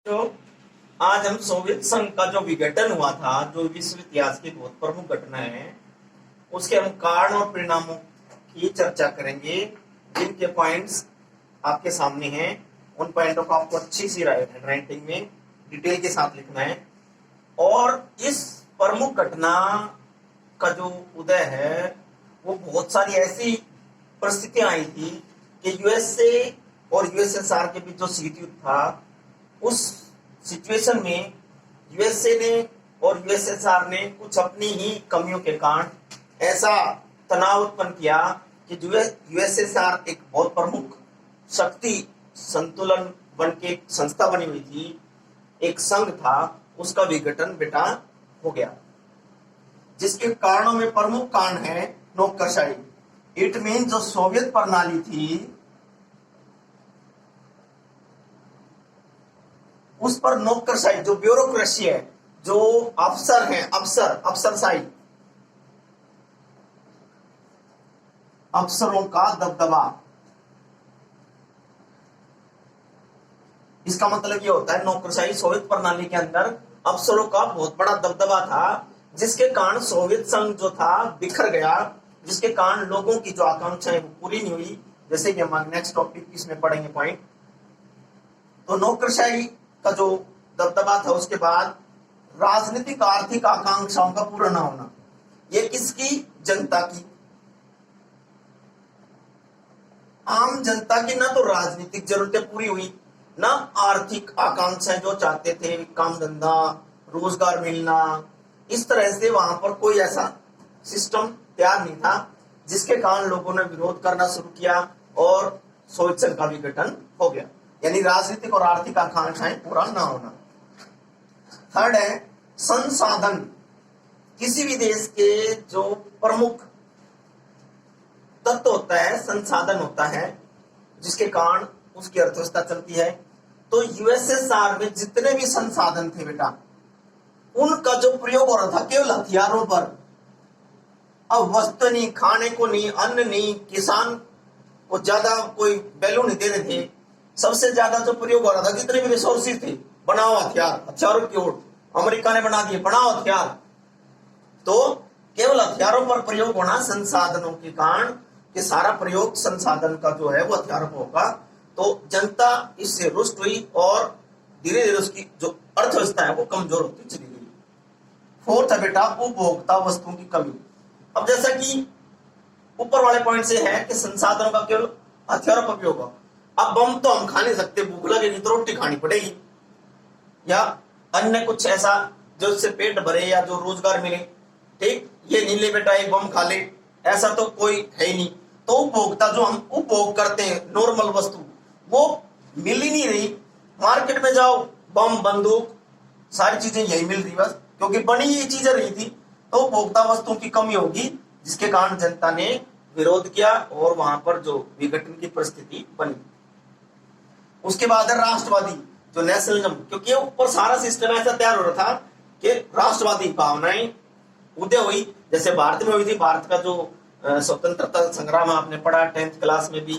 तो आज हम सोवियत संघ का जो विघटन हुआ था, जो विश्व इतिहास की बहुत प्रमुख घटना है, उसके हम कारण और परिणामों की चर्चा करेंगे। जिनके पॉइंट्स आपके सामने हैं, उन पॉइंटों को आपको अच्छी सी राइटिंग में डिटेल के साथ लिखना है। और इस प्रमुख घटना का जो उदय है, वो बहुत सारी ऐसी परिस्थितियां आई थी कि यूएसए और यूएसएसआर के बीच जो शीत युद्ध था, उस सिचुएशन में यूएसए ने और यूएसएसआर ने कुछ अपनी ही कमियों के कारण ऐसा तनाव उत्पन्न किया कि यूएसएसआर एक बहुत प्रमुख शक्ति संतुलन बन के संस्था बनी हुई थी, एक संघ था, उसका विघटन बेटा हो गया। जिसके कारणों में प्रमुख कारण है नौकरशाही। इट मीन जो सोवियत प्रणाली थी, उस पर नौकरशाही, जो ब्यूरोक्रेसी है, जो अफसर हैं, अफसरशाही, अफसरों का दबदबा। इसका मतलब ये होता है, नौकरशाही सोवियत प्रणाली के अंदर अफसरों का बहुत बड़ा दबदबा था, जिसके कारण सोवियत संघ जो था बिखर गया, जिसके कारण लोगों की जो आकांक्षाएं वो पूरी नहीं हुई। जैसे कि हम नेक्स्ट टॉपिक इसमें पढ़ेंगे पॉइंट। तो नौकरशाही का जो दबदबा था, उसके बाद राजनीतिक आर्थिक आकांक्षाओं का पूरा ना होना। ये किसकी? जनता की, आम जनता की। ना तो राजनीतिक जरूरतें पूरी हुई, ना आर्थिक आकांक्षाएं, जो चाहते थे काम धंधा रोजगार मिलना, इस तरह से वहां पर कोई ऐसा सिस्टम तैयार नहीं था, जिसके कारण लोगों ने विरोध करना शुरू किया और सोवियत संघ का विघटन हो गया। यानी राजनीतिक और आर्थिक आकांक्षाएं पूरा ना होना। थर्ड है संसाधन। किसी भी देश के जो प्रमुख तत्व होता है, संसाधन होता है, जिसके कारण उसकी अर्थव्यवस्था चलती है। तो यूएसएसआर में जितने भी संसाधन थे बेटा, उनका जो प्रयोग हो रहा था केवल हथियारों पर। अब वस्तु नहीं, खाने को नहीं, अन्न नहीं, किसान को ज्यादा कोई वैल्यू नहीं दे रहे थे। सबसे ज्यादा जो प्रयोग हो रहा था, जितने भी रिसोर्सेज थे, बनाओ हथियार, हथियारों की ओर अमेरिका ने बना दिए, बनाओ हथियार। तो केवल हथियारों पर प्रयोग होना संसाधनों के कारण, कि सारा प्रयोग संसाधन का जो है वो हथियारों पर होगा। तो जनता इससे रुष्ट हुई और धीरे धीरे उसकी जो अर्थव्यवस्था है वो कमजोर होती चली गई। फोर्थ है बेटा उपभोक्ता वस्तुओं की कमी। अब जैसा कि ऊपर वाले पॉइंट से है कि संसाधनों का केवल हथियारों पर उपयोग हो। अब बम तो हम खा नहीं सकते, भूख लगेगी तो रोटी खानी पड़ेगी, या अन्य कुछ ऐसा जो इससे पेट भरे या जो रोजगार मिले। ठीक, ये नहीं ले बेटा एक बम खा ले, ऐसा तो कोई है ही नहीं। तो उपभोक्ता जो हम उपभोग करते हैं, नॉर्मल वस्तु, वो मिल ही नहीं रही। मार्केट में जाओ, बम बंदूक सारी चीजें यही मिल रही बस, क्योंकि बनी ये चीजें रही थी। तो उपभोक्ता वस्तुओं की कमी होगी, जिसके कारण जनता ने विरोध किया और वहां पर जो विघटन की परिस्थिति बनी। उसके बाद है राष्ट्रवादी, जो नेशनलिज्म, क्योंकि ऊपर सारा सिस्टम ऐसा तैयार हो रहा था कि राष्ट्रवादी भावनाएं उदय हुई, जैसे भारत में हुई थी। भारत का जो स्वतंत्रता संग्राम आपने पढ़ा 10th क्लास में भी,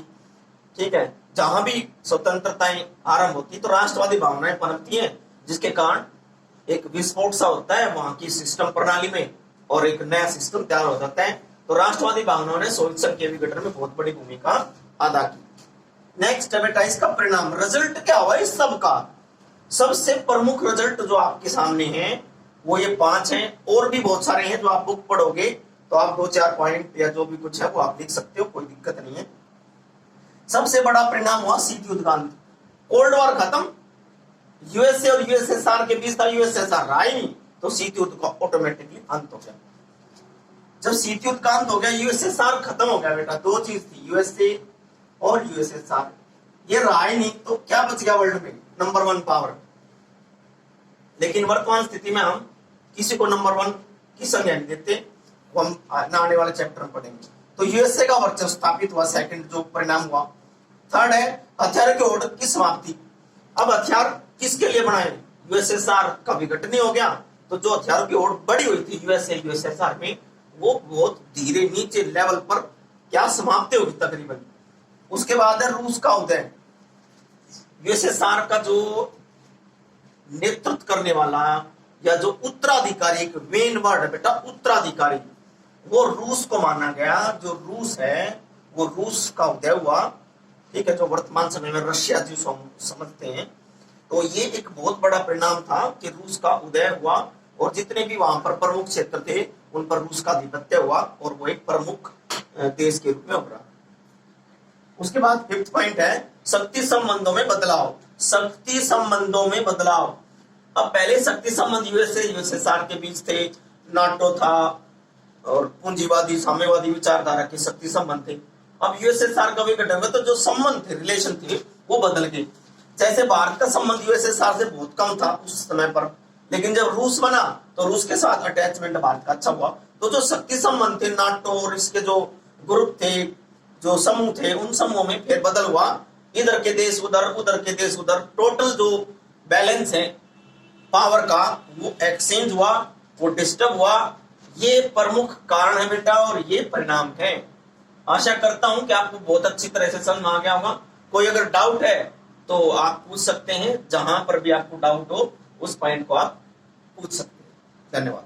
ठीक है। जहां भी स्वतंत्रताएं आरंभ होती तो राष्ट्रवादी भावनाएं पनपती हैं, जिसके कारण एक विस्फोट सा होता है वहां की सिस्टम प्रणाली में और एक नया सिस्टम तैयार हो जाता है। तो राष्ट्रवादी भावनाओं ने सोवियत संघ के विघटन में बहुत बड़ी भूमिका अदा की। नेक्स्ट है बेटा इसका परिणाम, रिजल्ट क्या हुआ इस सब का। सबसे प्रमुख रिजल्ट जो आपके सामने है वो ये 5 हैं, और भी बहुत सारे हैं। जो आप बुक पढ़ोगे तो आप 2-4 पॉइंट या जो भी कुछ है वो आप लिख सकते हो, कोई दिक्कत नहीं है। सबसे बड़ा परिणाम हुआ शीत युद्ध का अंत। कोल्ड वॉर खत्म, यूएसए और यूएसएसआर के बीच था, यूएसएसआर रहा ही नहीं, तो शीत युद्ध का ऑटोमेटिकली अंत हो गया। जब शीत युद्ध का अंत हो गया, यूएसएसआर खत्म हो गया बेटा। दो चीज थी, यूएसए और यूएसएसआर, ये रहा ही नहीं, तो क्या बच गया वर्ल्ड में? Number 1 power. लेकिन वर्तमान स्थिति में हम किसी को नंबर 1 की संज्ञा नहीं देते, वो हम आने वाले चैप्टर में पढ़ेंगे। तो यूएसए का वर्चस्व स्थापित हुआ, सेकंड जो परिणाम हुआ। थर्ड है हथियार के ऑर्डर की समाप्ति। अब हथियार किसके लिए बनाए? यूएसएसआर का विघटन हो गया, तो जो हथियारों की ओर बढ़ी हुई थी यूएसए यूएसएसआर में, वो बहुत धीरे नीचे लेवल पर क्या समाप्ति होगी तकरीबन। उसके बाद है रूस का उदय। यूएसएसआर का जो नेतृत्व करने वाला या जो उत्तराधिकारी, एक मेन वर्ड है बेटा उत्तराधिकारी, वो रूस को माना गया। जो रूस है वो रूस का उदय हुआ, ठीक है, जो वर्तमान समय में रशिया जी समझते हैं। तो ये एक बहुत बड़ा परिणाम था कि रूस का उदय हुआ और जितने भी वहां पर प्रमुख क्षेत्र थे उन पर रूस का आधिपत्य हुआ और वो एक प्रमुख देश के रूप में उभरा। उसके बाद फिफ्थ पॉइंट है शक्ति संबंधों में बदलाव। शक्ति संबंधों में बदलाव। अब पहले शक्ति संबंध यूएसएसआर के बीच थे, नाटो था और पूंजीवादी साम्यवादी विचारधारा के शक्ति संबंध थे। अब यूएसएसआर का विघटन हुआ तो जो संबंध थे, रिलेशन थे, वो बदल गए। जैसे भारत का संबंध यूएसएसआर से बहुत कम था उस समय पर, लेकिन जब रूस बना तो रूस के साथ अटैचमेंट भारत का अच्छा हुआ। तो जो शक्ति संबंध थे, नाटो और इसके जो ग्रुप थे, जो समूह थे, उन समूहों में फिर बदल हुआ। इधर के देश उधर, उधर के देश उधर, टोटल जो बैलेंस है पावर का वो एक्सचेंज हुआ, वो डिस्टर्ब हुआ। ये प्रमुख कारण है बेटा और ये परिणाम है। आशा करता हूं कि आपको बहुत अच्छी तरह से समझ में आ गया होगा। कोई अगर डाउट है तो आप पूछ सकते हैं, जहां पर भी आपको डाउट हो उस पॉइंट को आप पूछ सकते हैं। धन्यवाद।